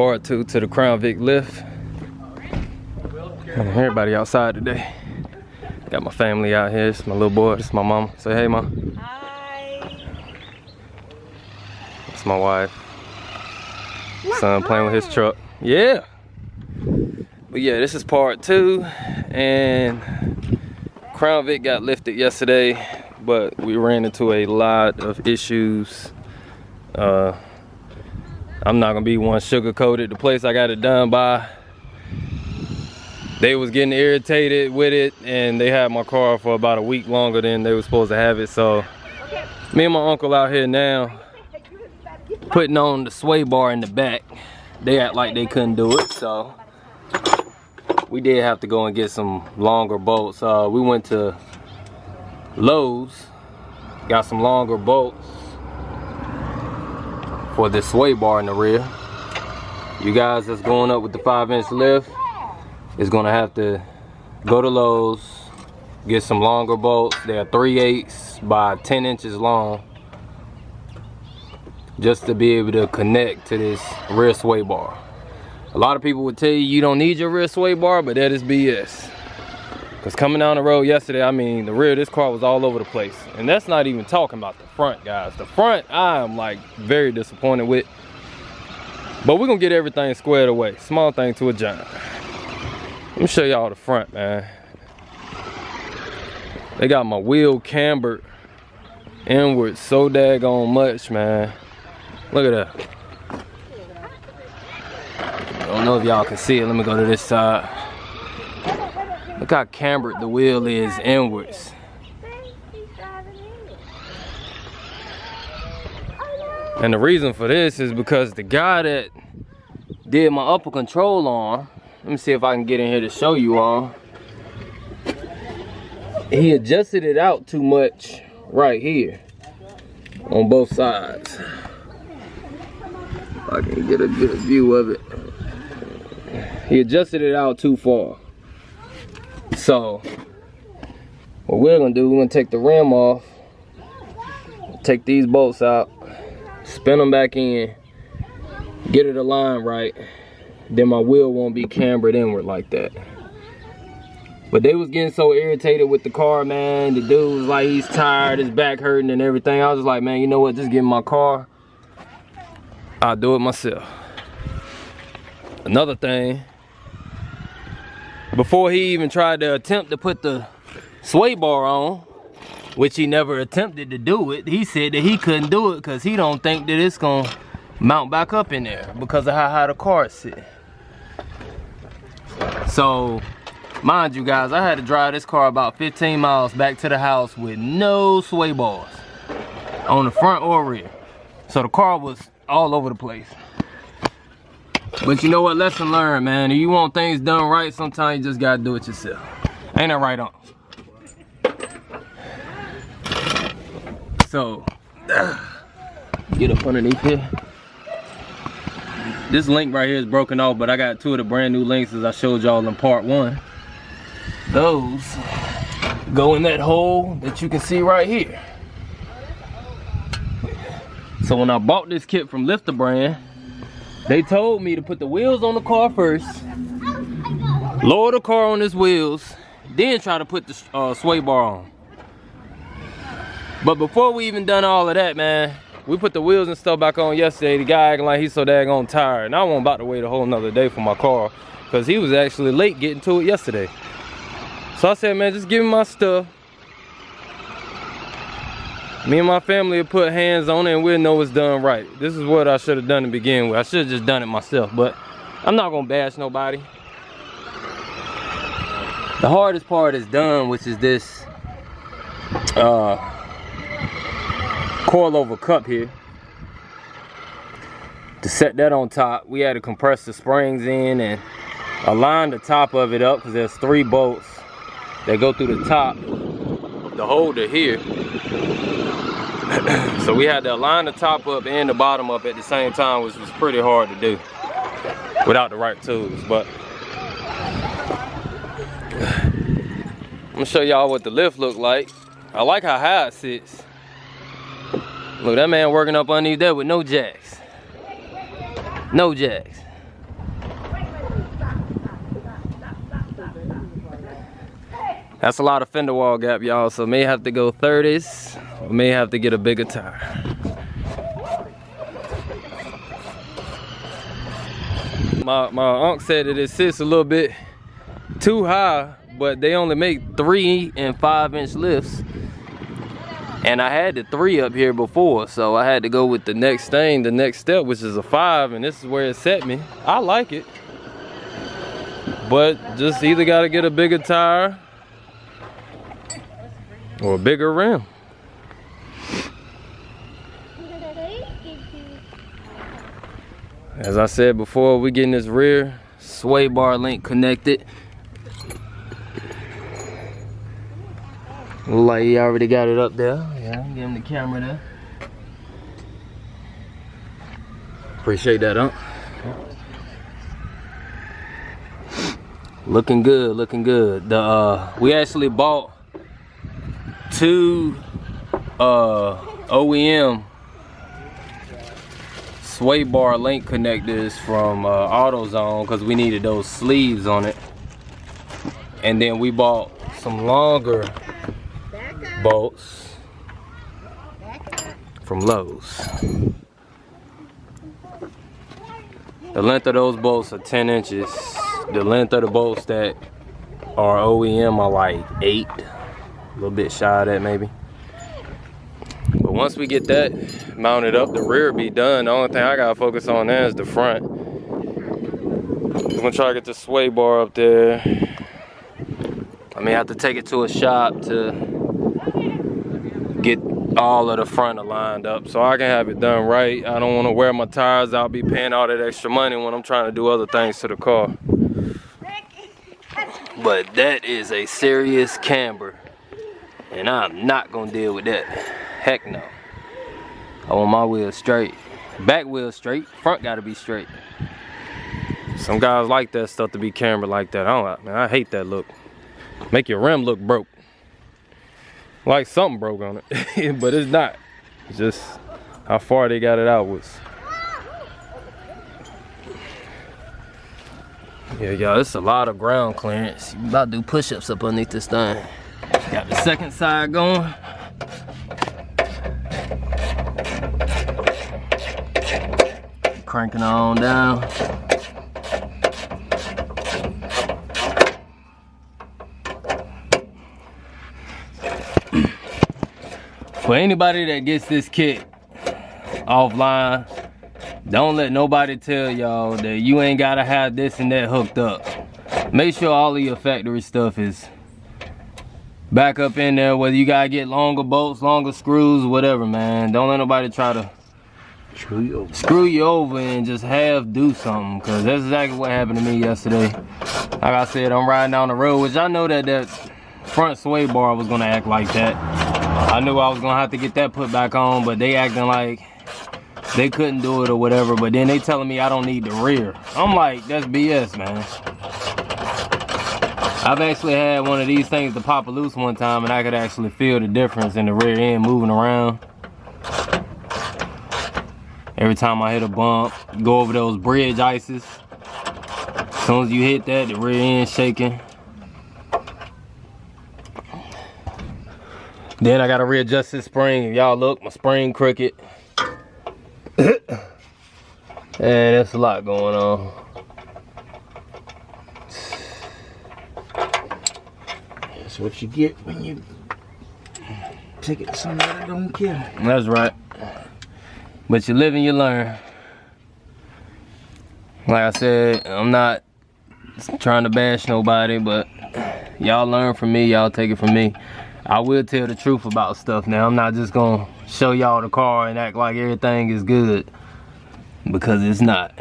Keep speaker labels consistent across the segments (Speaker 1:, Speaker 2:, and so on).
Speaker 1: Part 2 to the Crown Vic lift. Everybody outside today. Got my family out here. It's my little boy. This is my mama. Say hey, mom.
Speaker 2: Hi.
Speaker 1: It's my wife. Son playing with his truck. Yeah. But yeah, this is part 2, and Crown Vic got lifted yesterday, but we ran into a lot of issues. I'm not gonna be one sugar-coated. The place I got it done by, they was getting irritated with it, and they had my car for about a week longer than they were supposed to have it. So me and my uncle out here now putting on the sway bar in the back. They act like they couldn't do it, so we did have to go and get some longer bolts. We went to Lowe's, got some longer bolts for the sway bar in the rear. You guys that's going up with the 5-inch lift is gonna have to go to Lowe's, get some longer bolts. They're 3/8 by 10 inches long, just to be able to connect to this rear sway bar. A lot of people would tell you you don't need your rear sway bar, but that is BS. Because coming down the road yesterday, I mean, the rear of this car was all over the place. And that's not even talking about the front, guys. The front, I am like very disappointed with. But we're gonna get everything squared away. Small thing to a giant. Let me show y'all the front, man. They got my wheel cambered inward so daggone much, man. Look at that. I don't know if y'all can see it. Let me go to this side. Look how cambered the wheel is inwards. And the reason for this is because the guy that did my upper control arm, let me see if I can get in here to show you all. He adjusted it out too much right here on both sides. If I can get a good view of it. He adjusted it out too far. So what we're gonna do, we're gonna take the rim off, take these bolts out, spin them back in, get it aligned right, then my wheel won't be cambered inward like that. But they was getting so irritated with the car, man. The dude was like, he's tired, his back hurting and everything. I was like, man, you know what, just give me my car, I'll do it myself. Another thing, before he even tried to attempt to put the sway bar on, which he never attempted to do it, he said that he couldn't do it because he don't think that it's gonna mount back up in there because of how high the car is sitting. So, mind you guys, I had to drive this car about 15 miles back to the house with no sway bars on the front or rear. So the car was all over the place. But you know what, lesson learned, man. If you want things done right, sometimes you just gotta do it yourself. Ain't that right on? So, get up underneath here. This link right here is broken off, but I got 2 of the brand new links as I showed y'all in part 1. Those go in that hole that you can see right here. So when I bought this kit from Lifter Brand, they told me to put the wheels on the car first, lower the car on its wheels, then try to put the sway bar on. But before we even done all of that, man, we put the wheels and stuff back on yesterday. The guy acting like he's so daggone tired. And I wasn't about to wait a whole nother day for my car because he was actually late getting to it yesterday. So I said, man, just give me my stuff. Me and my family will put hands on it and we'll know it's done right. This is what I should have done to begin with. I should have just done it myself, but I'm not gonna bash nobody. The hardest part is done, which is this coilover cup here. To set that on top, we had to compress the springs in and align the top of it up because there's 3 bolts that go through the top, the holder here. So we had to align the top up and the bottom up at the same time, which was pretty hard to do without the right tools. But I'm gonna show y'all what the lift look like. I like how high it sits. Look, that man working up underneath there with no jacks. No jacks. That's a lot of fender wall gap, y'all, so may have to go 30s, or may have to get a bigger tire. My uncle said that it sits a little bit too high, but they only make 3 and 5 inch lifts. And I had the 3 up here before, so I had to go with the next thing, the next step, which is a 5, and this is where it set me. I like it, but just either gotta get a bigger tire or a bigger rim. As I said before, we getting this rear sway bar link connected. Look like he already got it up there. Yeah, give him the camera there. Appreciate that, huh? Looking good, looking good. We actually bought 2 OEM sway bar link connectors from AutoZone because we needed those sleeves on it. And then we bought some longer bolts from Lowe's. The length of those bolts are 10 inches. The length of the bolts that are OEM are like 8. A little bit shy of that maybe. But once we get that mounted up, the rear be done. The only thing I gotta focus on now is the front. I'm gonna try to get the sway bar up there. I may have to take it to a shop to get all of the front lined up so I can have it done right. I don't want to wear my tires out, be paying all that extra money when I'm trying to do other things to the car. But that is a serious camber, and I'm not gonna deal with that. Heck no. I want my wheels straight. Back wheel straight, front gotta be straight. Some guys like that stuff to be cambered like that. Man, I hate that look. Make your rim look broke. Like something broke on it. But it's not. It's just how far they got it out was. Yeah, y'all, it's a lot of ground clearance. You about to do push-ups up underneath this thing. Got the second side going. Cranking on down. For anybody that gets this kit offline, don't let nobody tell y'all that you ain't gotta have this and that hooked up. Make sure all of your factory stuff is back up in there, whether you gotta get longer bolts, longer screws, whatever, man. Don't let nobody try to screw you over and just do something, because that's exactly what happened to me yesterday. Like I said, I'm riding down the road, which I know that front sway bar was gonna act like that. I knew I was gonna have to get that put back on, but they acting like they couldn't do it or whatever. But then they telling me I don't need the rear. I'm like, that's BS, man. I've actually had one of these things to pop loose one time, and I could actually feel the difference in the rear end moving around. Every time I hit a bump, go over those bridge ices. As soon as you hit that, the rear end shaking. Then I gotta readjust this spring. Y'all look, my spring crooked. And there's a lot going on.
Speaker 2: That's what you get when you take it to somebody that don't care.
Speaker 1: That's right. But you live and you learn. Like I said, I'm not trying to bash nobody, but y'all learn from me, y'all take it from me. I will tell the truth about stuff now. I'm not just gonna show y'all the car and act like everything is good, because it's not.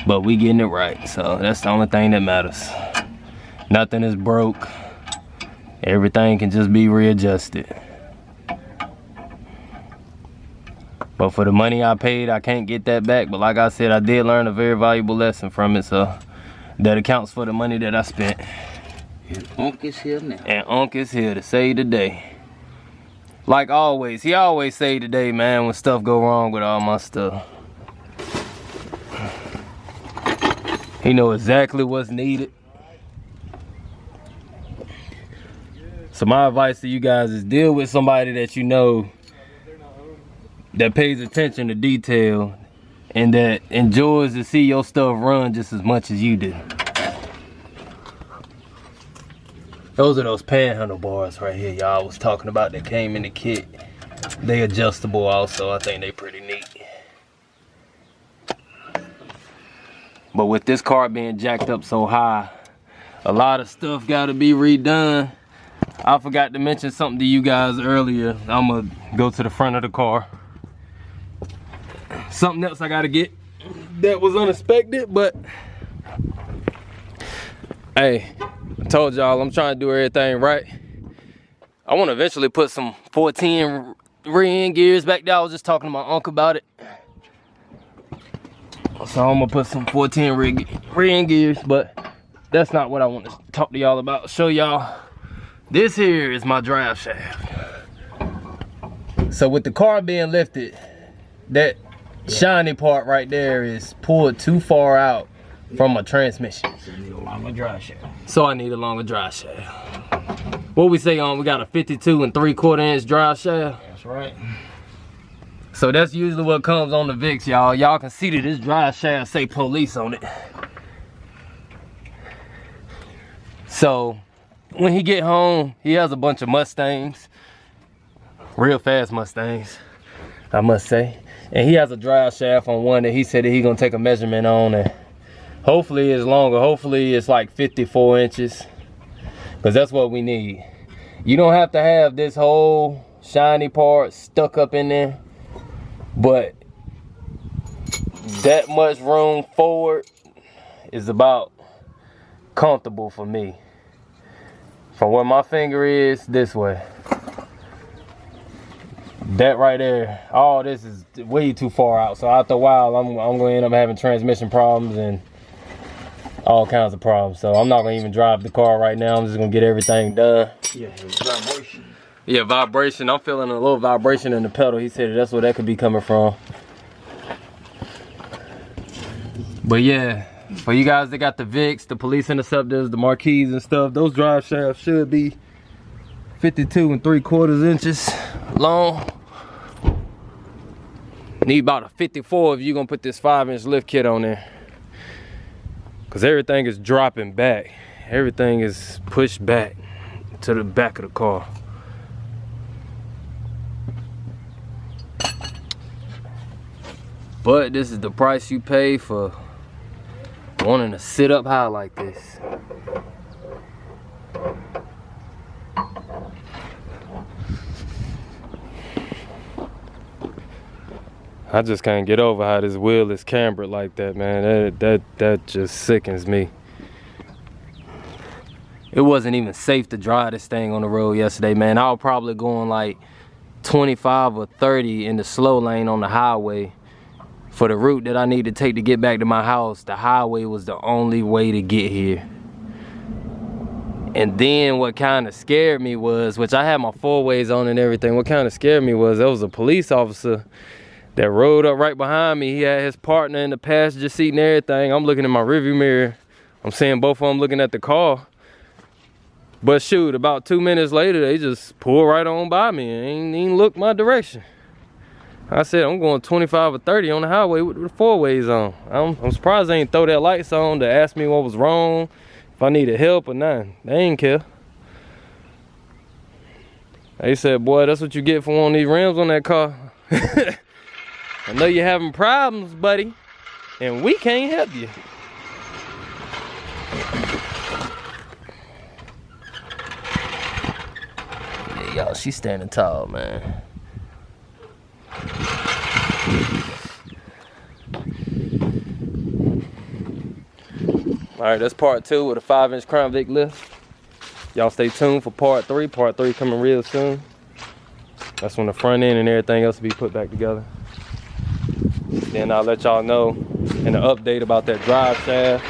Speaker 1: But we getting it right, so that's the only thing that matters. Nothing is broke. Everything can just be readjusted. But for the money I paid, I can't get that back. But like I said, I did learn a very valuable lesson from it, so that accounts for the money that I spent.
Speaker 2: And Unc is here now.
Speaker 1: And Unc is here to save the day. Like always, he always save the day, man, when stuff go wrong with all my stuff. He know exactly what's needed. So my advice to you guys is deal with somebody that you know that pays attention to detail and that enjoys to see your stuff run just as much as you do. Those are those panhandle bars right here y'all was talking about that came in the kit. They adjustable also. I think they pretty neat. But with this car being jacked up so high, a lot of stuff gotta be redone. I forgot to mention something to you guys earlier. I'm gonna go to the front of the car. Something else I gotta get that was unexpected, but hey, I told y'all I'm trying to do everything right. I want to eventually put some 410 rear end gears back there. I was just talking to my uncle about it. So I'm gonna put some 410 rear end gears, but that's not what I want to talk to y'all about. Show y'all, this here is my drive shaft. So with the car being lifted, that shiny part right there is pulled too far out from my transmission.
Speaker 2: So you need a longer drive shaft.
Speaker 1: So I need a longer drive shaft. What we say on, we got a 52 3/4 inch drive shaft.
Speaker 2: That's right.
Speaker 1: So that's usually what comes on the VIX, y'all. Y'all can see that this drive shaft say police on it. So when he get home, he has a bunch of Mustangs. Real fast Mustangs, I must say. And he has a drive shaft on one that he said that he gonna take a measurement on, and hopefully it's longer. Hopefully it's like 54 inches, because that's what we need. You don't have to have this whole shiny part stuck up in there, but that much room forward is about comfortable for me. From where my finger is this way, that right there, all this is way too far out. So after a while, I'm gonna end up having transmission problems and all kinds of problems. So I'm not gonna even drive the car right now. I'm just gonna get everything done.
Speaker 2: Yeah, vibration.
Speaker 1: Yeah, vibration. I'm feeling a little vibration in the pedal. He said that's where that could be coming from. But yeah, for you guys that got the VIX, the police interceptors, the marquees and stuff, those drive shafts should be 52 3/4 inches long. Need about a 54 if you're gonna put this 5-inch lift kit on there, because everything is dropping back. Everything is pushed back to the back of the car. But this is the price you pay for wanting to sit up high like this. I just can't get over how this wheel is cambered like that, man. That just sickens me. It wasn't even safe to drive this thing on the road yesterday, man. I was probably going like 25 or 30 in the slow lane on the highway. For the route that I need to take to get back to my house, the highway was the only way to get here. And then what kind of scared me was, which I had my 4-ways on and everything, what kind of scared me was there was a police officer that rode up right behind me. He had his partner in the passenger seat and everything. I'm looking in my rearview mirror. I'm seeing both of them looking at the car. But shoot, about 2 minutes later, they just pulled right on by me and ain't even looked my direction. I said, I'm going 25 or 30 on the highway with the 4-ways on. I'm surprised they ain't throw their lights on to ask me what was wrong, if I needed help or nothing. They ain't care. They said, boy, that's what you get for one of these rims on that car. I know you're having problems, buddy, and we can't help you. Yeah, y'all, she's standing tall, man. All right, that's part 2 with a 5-inch Crown Vic lift. Y'all stay tuned for part 3. Part 3 coming real soon. That's when the front end and everything else will be put back together. Then I'll let y'all know in an update about that drive shaft.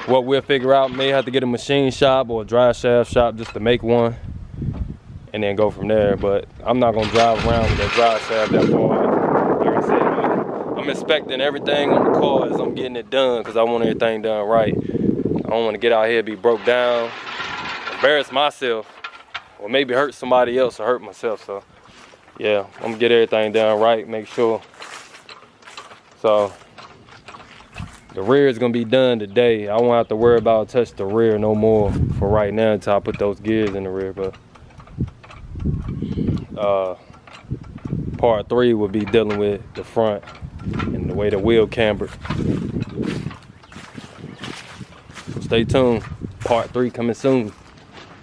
Speaker 1: What we'll figure out, may have to get a machine shop or a drive shaft shop just to make one, and then go from there. But I'm not gonna drive around with that drive shaft that far. Like I said, I'm inspecting everything on the car as I'm getting it done, because I want everything done right. I don't want to get out here, be broke down, embarrass myself, or maybe hurt somebody else or hurt myself. So yeah, I'm gonna get everything done right, make sure. So the rear is gonna be done today. I won't have to worry about touch the rear no more for right now until I put those gears in the rear. But part 3 will be dealing with the front and the way the wheel cambered. Stay tuned. Part 3 coming soon.